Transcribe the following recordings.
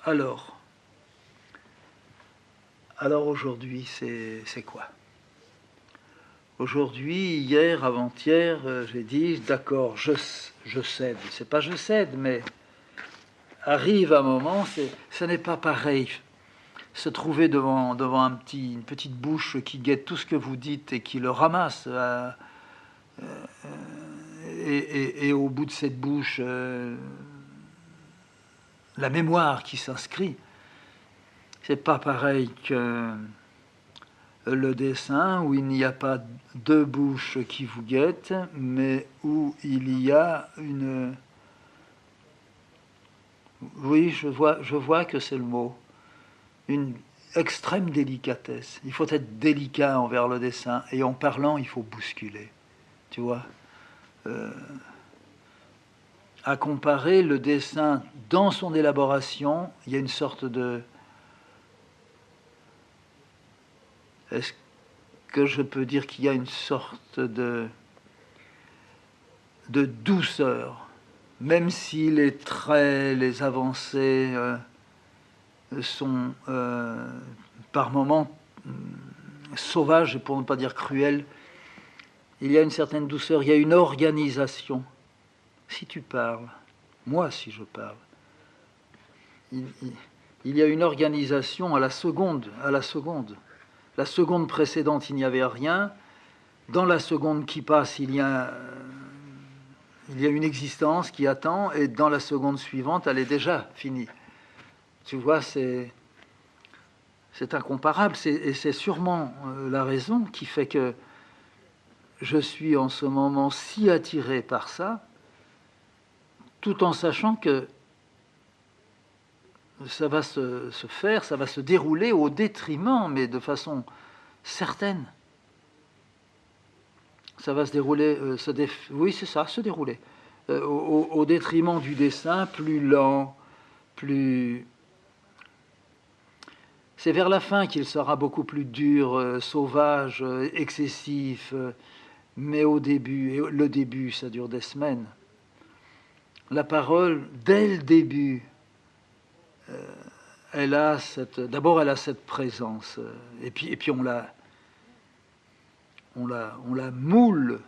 Alors, alors aujourd'hui, c'est quoi? Aujourd'hui, hier, avant-hier, j'ai dit, d'accord, je cède. C'est pas je cède, mais arrive un moment, ce n'est pas pareil. Se trouver devant une petite bouche qui guette tout ce que vous dites et qui le ramasse, et au bout de cette bouche, la mémoire qui s'inscrit, c'est pas pareil que le dessin où il n'y a pas deux bouches qui vous guettent, mais où il y a une... Oui, je vois que c'est le mot. Une extrême délicatesse. Il faut être délicat envers le dessin, et en parlant, il faut bousculer. Tu vois, à comparer le dessin dans son élaboration, il y a une sorte de... Est-ce que je peux dire qu'il y a une sorte de douceur, même si les traits, les avancées sont par moments sauvages, pour ne pas dire cruels, il y a une certaine douceur, il y a une organisation. Si tu parles, moi si je parle, il y a une organisation à la seconde, à la seconde. La seconde précédente, il n'y avait rien. Dans la seconde qui passe, il y a une existence qui attend, et dans la seconde suivante, elle est déjà finie. Tu vois, c'est incomparable, et c'est sûrement la raison qui fait que je suis en ce moment si attiré par ça, tout en sachant que ça va se faire, ça va se dérouler au détriment, mais de façon certaine. Ça va se dérouler, oui c'est ça, se dérouler, au détriment du dessin, plus lent, plus... C'est vers la fin qu'il sera beaucoup plus dur, sauvage, excessif, mais au début, et le début ça dure des semaines, la parole, dès le début, d'abord elle a cette présence, et puis on la moule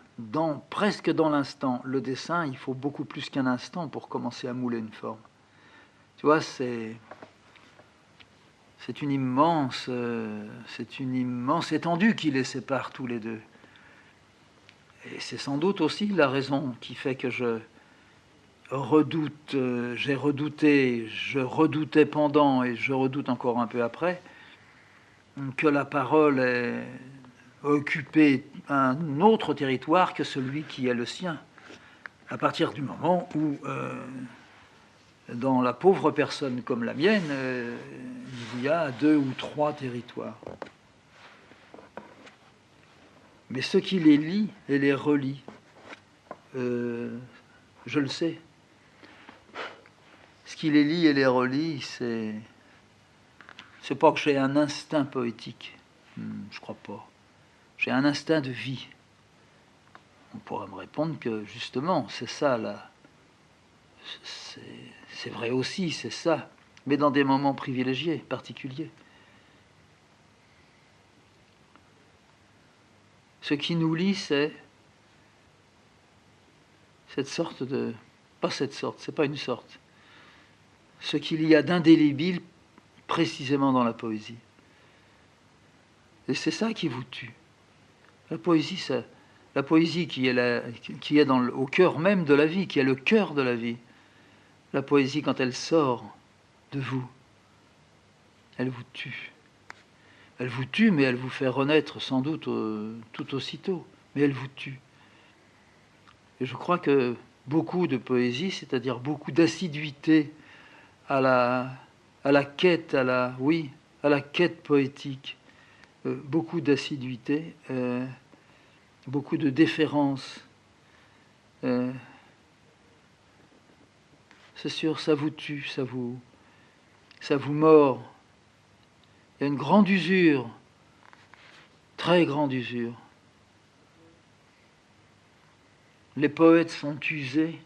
presque dans l'instant. Le dessin, il faut beaucoup plus qu'un instant pour commencer à mouler une forme. Tu vois, c'est une immense étendue qui les sépare tous les deux. Et c'est sans doute aussi la raison qui fait que je redoute, j'ai redouté, je redoutais pendant et je redoute encore un peu après, que la parole ait occupé un autre territoire que celui qui est le sien. À partir du moment où, dans la pauvre personne comme la mienne, il y a 2 ou 3 territoires. Mais ce qui les lie et les relie, je le sais. Ce qui les lie et les relie, c'est pas que j'ai un instinct poétique. Je crois pas. J'ai un instinct de vie. On pourrait me répondre que justement, c'est ça là. C'est vrai aussi, c'est ça. Mais dans des moments privilégiés, particuliers. Ce qui nous lie, c'est cette sorte de... Pas cette sorte, c'est pas une sorte. Ce qu'il y a d'indélébile précisément dans la poésie. Et c'est ça qui vous tue. La poésie, la poésie qui est au cœur même de la vie, qui est le cœur de la vie. La poésie, quand elle sort de vous, elle vous tue. Elle vous tue, mais elle vous fait renaître sans doute tout aussitôt. Mais elle vous tue. Et je crois que beaucoup de poésie, c'est-à-dire beaucoup d'assiduité à la quête, à la quête poétique, beaucoup d'assiduité, beaucoup de déférence. C'est sûr, ça vous tue, ça vous mord. Il y a une grande usure, très grande usure. Les poètes sont usés,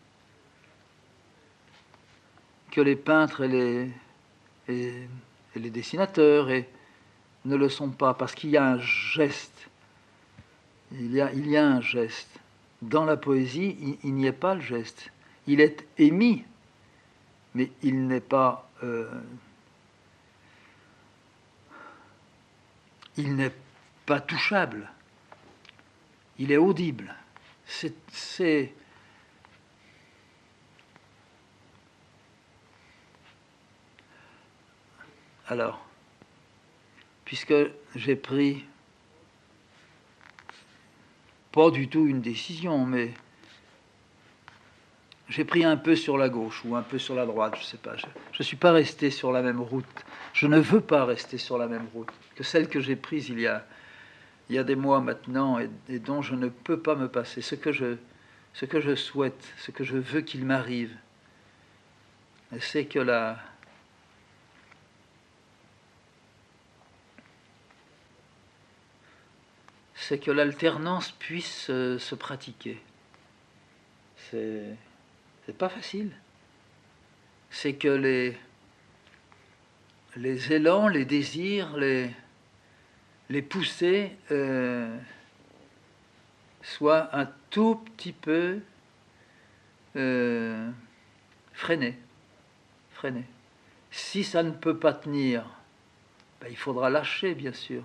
que les peintres et et, et les dessinateurs ne le sont pas, parce qu'il y a un geste. Il y a un geste. Dans la poésie, il n'y a pas le geste. Il est émis, mais il n'est pas... il n'est pas touchable. Il est audible. C'est alors, puisque j'ai pris pas du tout une décision, mais j'ai pris un peu sur la gauche ou un peu sur la droite, je ne sais pas. Je ne suis pas resté sur la même route. Je ne veux pas rester sur la même route que celle que j'ai prise il y a des mois maintenant et dont je ne peux pas me passer. Ce que je souhaite, ce que je veux qu'il m'arrive, c'est que l'alternance puisse se pratiquer. C'est pas facile. C'est que les élans, les désirs, les poussées soient un tout petit peu freinés. Si ça ne peut pas tenir, ben, il faudra lâcher, bien sûr.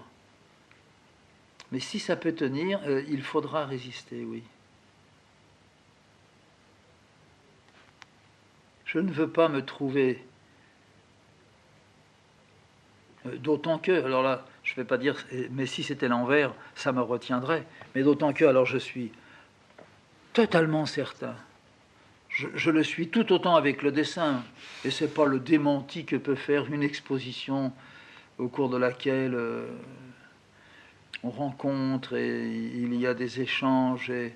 Mais si ça peut tenir, il faudra résister, oui. Je ne veux pas me trouver... d'autant que, alors là, je ne vais pas dire, mais si c'était l'envers, ça me retiendrait. Mais d'autant que, alors je suis totalement certain, je le suis tout autant avec le dessin, et c'est pas le démenti que peut faire une exposition au cours de laquelle on rencontre et il y a des échanges et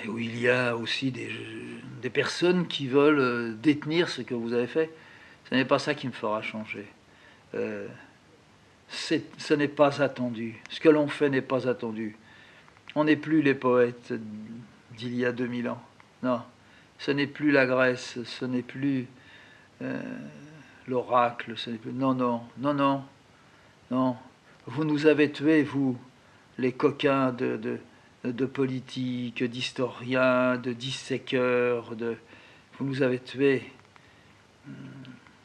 où il y a aussi des personnes qui veulent détenir ce que vous avez fait. Ce n'est pas ça qui me fera changer. Ce n'est pas attendu. Ce que l'on fait n'est pas attendu. On n'est plus les poètes d'il y a 2000 ans. Non, ce n'est plus la Grèce, ce n'est plus l'oracle, ce n'est plus... Non, non, non, non, non. Vous nous avez tués, vous, les coquins de politique, d'historiens, de disséqueurs, vous nous avez tués.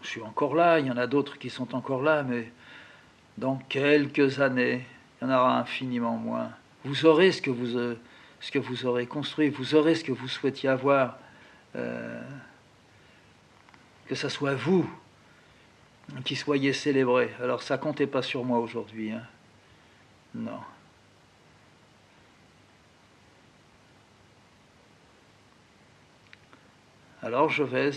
Je suis encore là, il y en a d'autres qui sont encore là, mais dans quelques années, il y en aura infiniment moins. Vous aurez ce que vous aurez construit, vous aurez ce que vous souhaitiez avoir, que ce soit vous qui soyez célébrés. Alors ça comptez pas sur moi aujourd'hui, hein. Non. Alors je vais.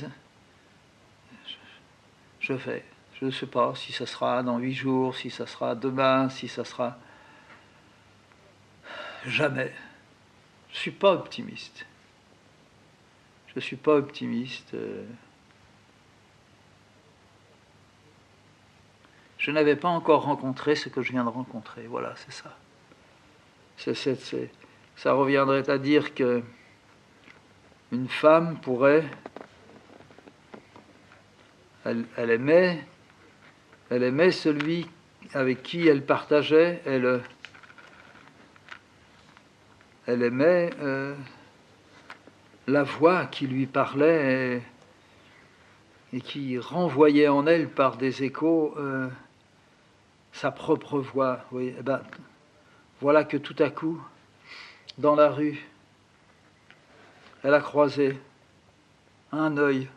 Je ne sais pas si ça sera dans 8 jours, si ça sera demain, si ça sera... Jamais. Je ne suis pas optimiste. Je ne suis pas optimiste. Je n'avais pas encore rencontré ce que je viens de rencontrer. Voilà, c'est ça. Ça reviendrait à dire que une femme pourrait... Elle aimait celui avec qui elle partageait, elle aimait la voix qui lui parlait et qui renvoyait en elle par des échos sa propre voix. Oui, eh ben, voilà que tout à coup, dans la rue, elle a croisé un œil,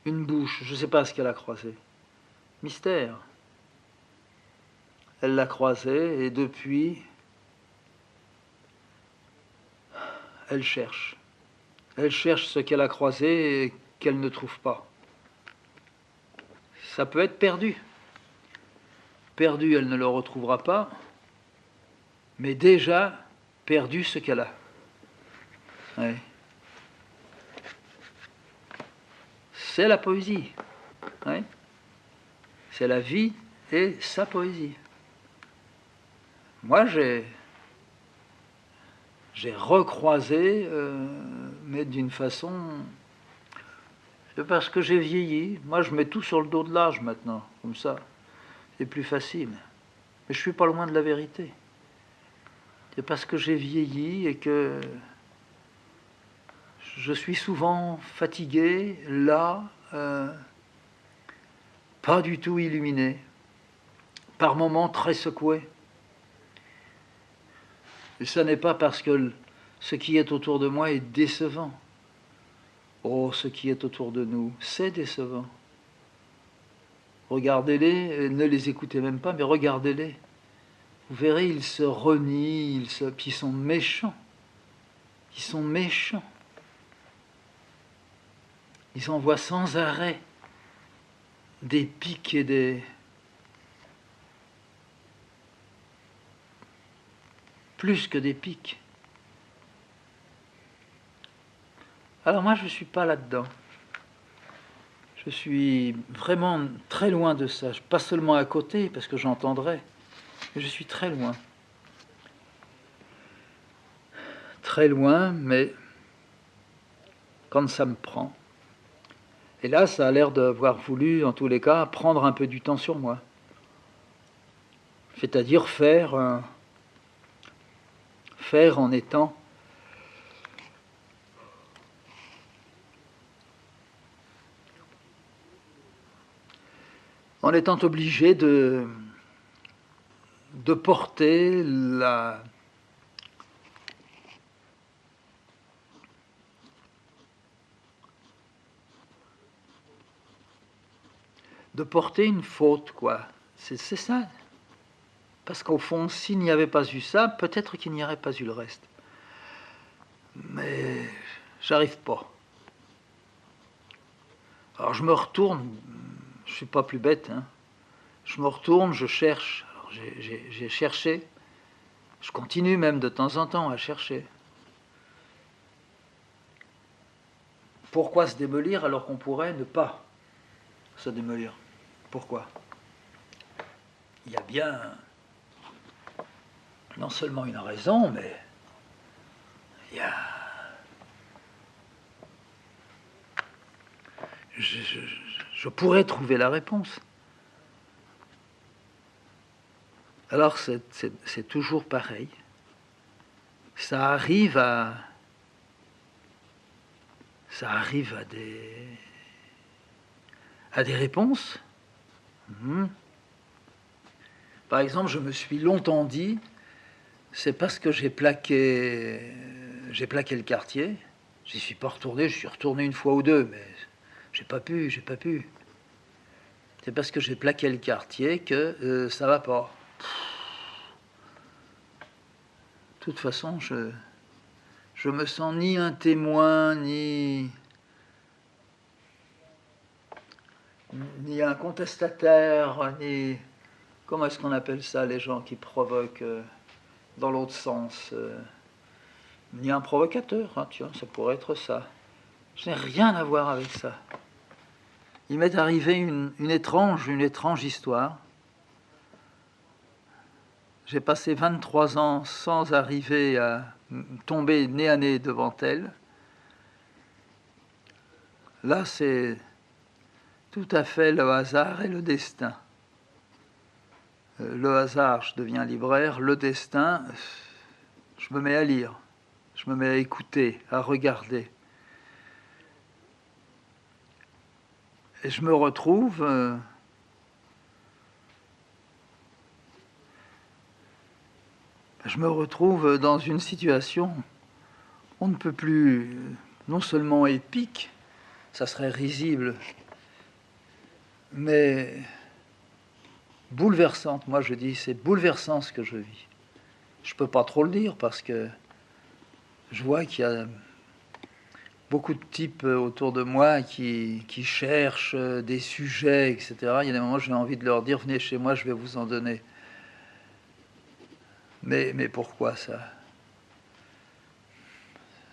une bouche, je ne sais pas ce qu'elle a croisé. Mystère. Elle l'a croisé et depuis, elle cherche. Elle cherche ce qu'elle a croisé et qu'elle ne trouve pas. Ça peut être perdu. Perdu, elle ne le retrouvera pas, mais déjà perdu ce qu'elle a. Ouais. C'est la poésie. Ouais. C'est la vie et sa poésie. Moi, j'ai recroisé, mais d'une façon... C'est parce que j'ai vieilli. Moi, je mets tout sur le dos de l'âge maintenant, comme ça. C'est plus facile. Mais je suis pas loin de la vérité. C'est parce que j'ai vieilli et que je suis souvent fatigué, là, pas du tout illuminé, par moments très secoué. Et ça n'est pas parce que ce qui est autour de moi est décevant. Oh, ce qui est autour de nous, c'est décevant. Regardez-les, ne les écoutez même pas, mais regardez-les. Vous verrez, ils se renient, puis ils sont méchants. Ils sont méchants. Ils envoient sans arrêt des pics et des... plus que des pics. Alors moi, je ne suis pas là-dedans. Je suis vraiment très loin de ça. Pas seulement à côté, parce que j'entendrai, mais je suis très loin. Très loin, mais quand ça me prend. Et là, ça a l'air d'avoir voulu, en tous les cas, prendre un peu du temps sur moi. C'est-à-dire faire en étant obligé de porter une faute, quoi. C'est ça. Parce qu'au fond, s'il n'y avait pas eu ça, peut-être qu'il n'y aurait pas eu le reste. Mais j'arrive pas. Alors je me retourne, je suis pas plus bête, hein. Je me retourne, je cherche. Alors j'ai cherché, je continue même de temps en temps à chercher. Pourquoi se démolir alors qu'on pourrait ne pas se démolir? Pourquoi? Il y a bien non seulement une raison, mais il y a... Je pourrais trouver la réponse. Alors c'est toujours pareil. Ça arrive à des réponses. Par exemple, je me suis longtemps dit, c'est parce que j'ai plaqué le quartier. J'y suis pas retourné, je suis retourné une fois ou deux, mais j'ai pas pu. C'est parce que j'ai plaqué le quartier que ça va pas. De toute façon, je me sens ni un témoin, ni un contestataire, ni... Comment est-ce qu'on appelle ça, les gens qui provoquent dans l'autre sens ni un provocateur, hein, tiens, ça pourrait être ça. Je n'ai rien à voir avec ça. Il m'est arrivé une étrange histoire. J'ai passé 23 ans sans arriver à tomber nez à nez devant elle. Là, c'est tout à fait le hasard et le destin. Le hasard, je deviens libraire. Le destin, je me mets à lire. Je me mets à écouter, à regarder. Et je me retrouve... dans une situation, on ne peut plus, non seulement épique, ça serait risible, mais bouleversante. Moi je dis, c'est bouleversant ce que je vis. Je ne peux pas trop le dire parce que je vois qu'il y a beaucoup de types autour de moi qui cherchent des sujets, etc. Il y a des moments où j'ai envie de leur dire, venez chez moi, je vais vous en donner. Mais pourquoi ça?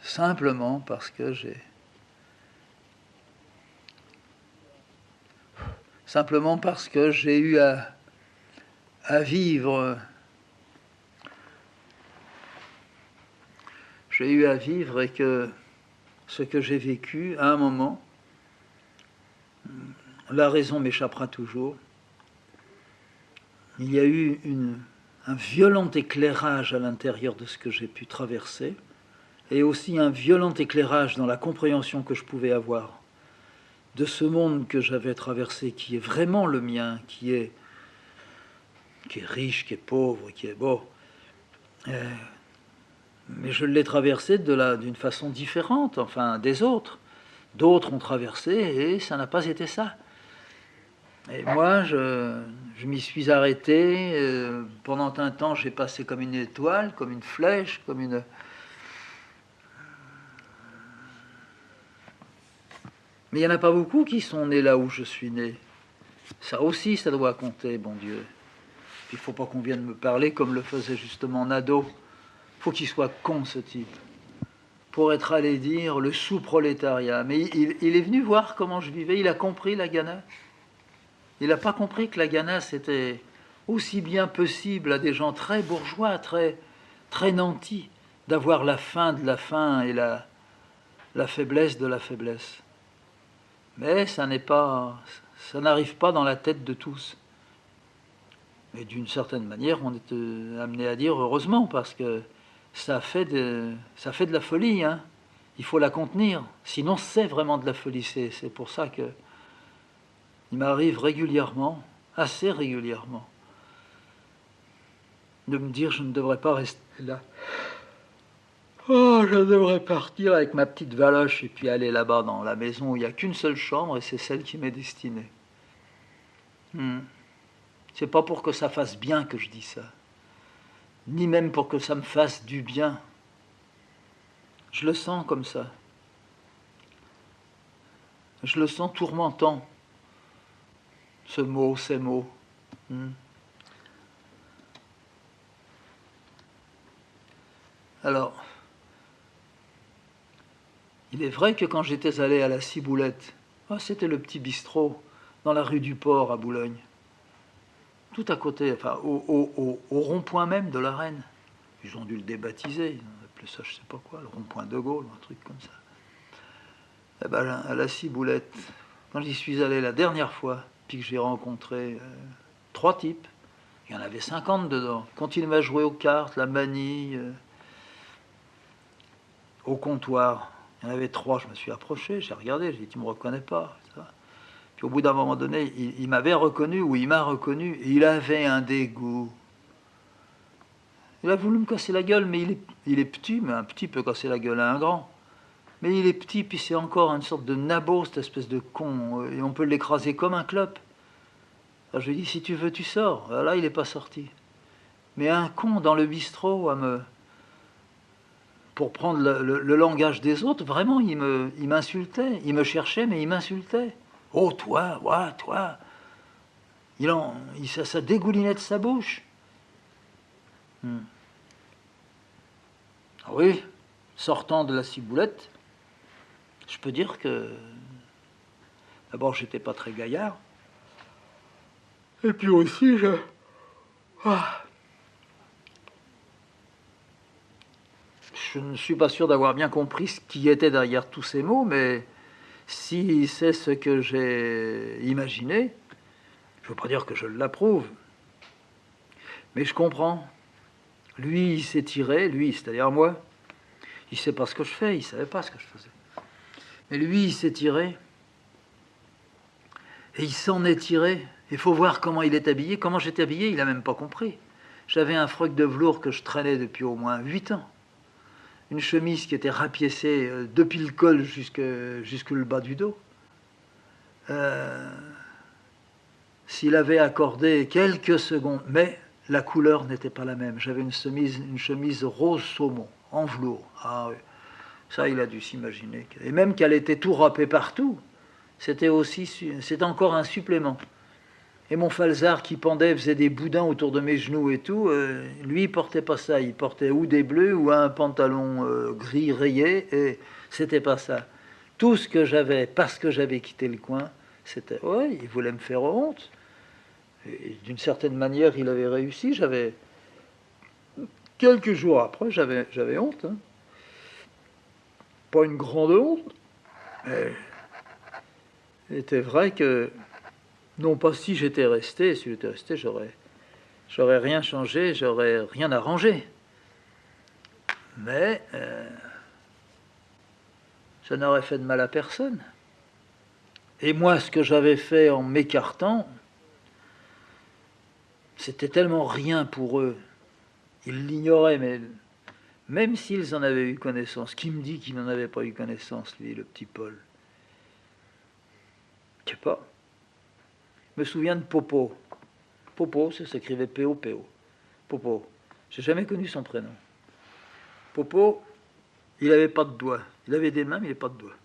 Simplement parce que j'ai eu à vivre j'ai eu à vivre et que ce que j'ai vécu, à un moment, la raison m'échappera toujours, il y a eu un violent éclairage à l'intérieur de ce que j'ai pu traverser, et aussi un violent éclairage dans la compréhension que je pouvais avoir de ce monde que j'avais traversé, qui est vraiment le mien, qui est riche, qui est pauvre, qui est beau. Mais je l'ai traversé d'une façon différente, enfin, des autres. D'autres ont traversé et ça n'a pas été ça. Et moi, je m'y suis arrêté. Pendant un temps, j'ai passé comme une étoile, comme une flèche, comme une... Mais il n'y en a pas beaucoup qui sont nés là où je suis né. Ça aussi, ça doit compter, bon Dieu. Il ne faut pas qu'on vienne me parler comme le faisait justement Nadeau. Il faut qu'il soit con, ce type, pour être allé dire le sous-prolétariat. Mais il est venu voir comment je vivais, il a compris la Ghana. Il n'a pas compris que la Ghana, c'était aussi bien possible à des gens très bourgeois, très nantis, d'avoir la faim de la faim et la faiblesse de la faiblesse. Mais ça n'arrive pas dans la tête de tous. Mais d'une certaine manière, on est amené à dire heureusement, parce que ça fait de la folie, hein. Il faut la contenir, sinon c'est vraiment de la folie. C'est pour ça que il m'arrive régulièrement, assez régulièrement, de me dire je ne devrais pas rester là. Oh, je devrais partir avec ma petite valoche et puis aller là-bas dans la maison où il n'y a qu'une seule chambre et c'est celle qui m'est destinée. C'est pas pour que ça fasse bien que je dis ça, ni même pour que ça me fasse du bien. Je le sens comme ça. Je le sens tourmentant, ces mots. Alors, il est vrai que quand j'étais allé à la Ciboulette, c'était le petit bistrot dans la rue du Port à Boulogne, tout à côté, enfin au rond-point même de la Reine. Ils ont dû le débaptiser, ils ont appelé ça je sais pas quoi, le rond-point de Gaulle, un truc comme ça. Et ben, à la Ciboulette, quand j'y suis allé la dernière fois, puis que j'ai rencontré 3 types, il y en avait 50 dedans. Ils continuaient à jouer aux cartes, la manille, au comptoir. Il y en avait 3, je me suis approché, j'ai regardé, j'ai dit tu me reconnais pas, ça. Puis au bout d'un moment donné, il m'avait reconnu, ou il m'a reconnu, et il avait un dégoût. Il a voulu me casser la gueule, mais il est petit, mais un petit peut casser la gueule à un grand. Mais il est petit, puis c'est encore une sorte de nabot, cette espèce de con, et on peut l'écraser comme un clope. Alors je lui ai dit, si tu veux, tu sors. Là, il n'est pas sorti. Mais un con dans le bistrot, pour prendre le langage des autres, vraiment, il m'insultait. Il me cherchait, mais il m'insultait. Oh, toi, ouais, toi. Ça dégoulinait de sa bouche. Ah oui, sortant de la Ciboulette, je peux dire que d'abord j'étais pas très gaillard, et puis aussi je ne suis pas sûr d'avoir bien compris ce qui était derrière tous ces mots, mais si c'est ce que j'ai imaginé, je ne veux pas dire que je l'approuve, mais je comprends. Lui, il s'est tiré, lui, c'est-à-dire moi, il sait pas ce que je fais, il savait pas ce que je faisais. Mais lui, il s'est tiré, et il s'en est tiré. Il faut voir comment il est habillé. Comment j'étais habillé, il n'a même pas compris. J'avais un froc de velours que je traînais depuis au moins 8 ans. Une chemise qui était rapiécée depuis le col jusque le bas du dos. S'il avait accordé quelques secondes, mais la couleur n'était pas la même. J'avais une chemise rose saumon, en velours. Ah oui, ça il a dû s'imaginer. Et même qu'elle était tout râpée partout, c'était encore un supplément. Et mon falzar qui pendait faisait des boudins autour de mes genoux et tout. Lui, il portait pas ça. Il portait ou des bleus ou un pantalon gris rayé. Et c'était pas ça. Tout ce que j'avais, parce que j'avais quitté le coin, c'était... Ouais, il voulait me faire honte. Et d'une certaine manière, il avait réussi. Quelques jours après, j'avais honte. Hein. pas une grande honte, mais il était vrai que, non pas si j'étais resté, j'aurais rien changé, j'aurais rien arrangé. Mais ça n'aurait fait de mal à personne. Et moi, ce que j'avais fait en m'écartant, c'était tellement rien pour eux. Ils l'ignoraient, mais même s'ils en avaient eu connaissance, qui me dit qu'il n'en avait pas eu connaissance, lui, le petit Paul? Je sais pas. Je me souviens de Popo. Popo, ça s'écrivait P-O-P-O. Popo. J'ai jamais connu son prénom. Popo, il n'avait pas de doigts. Il avait des mains, mais il n'avait pas de doigts.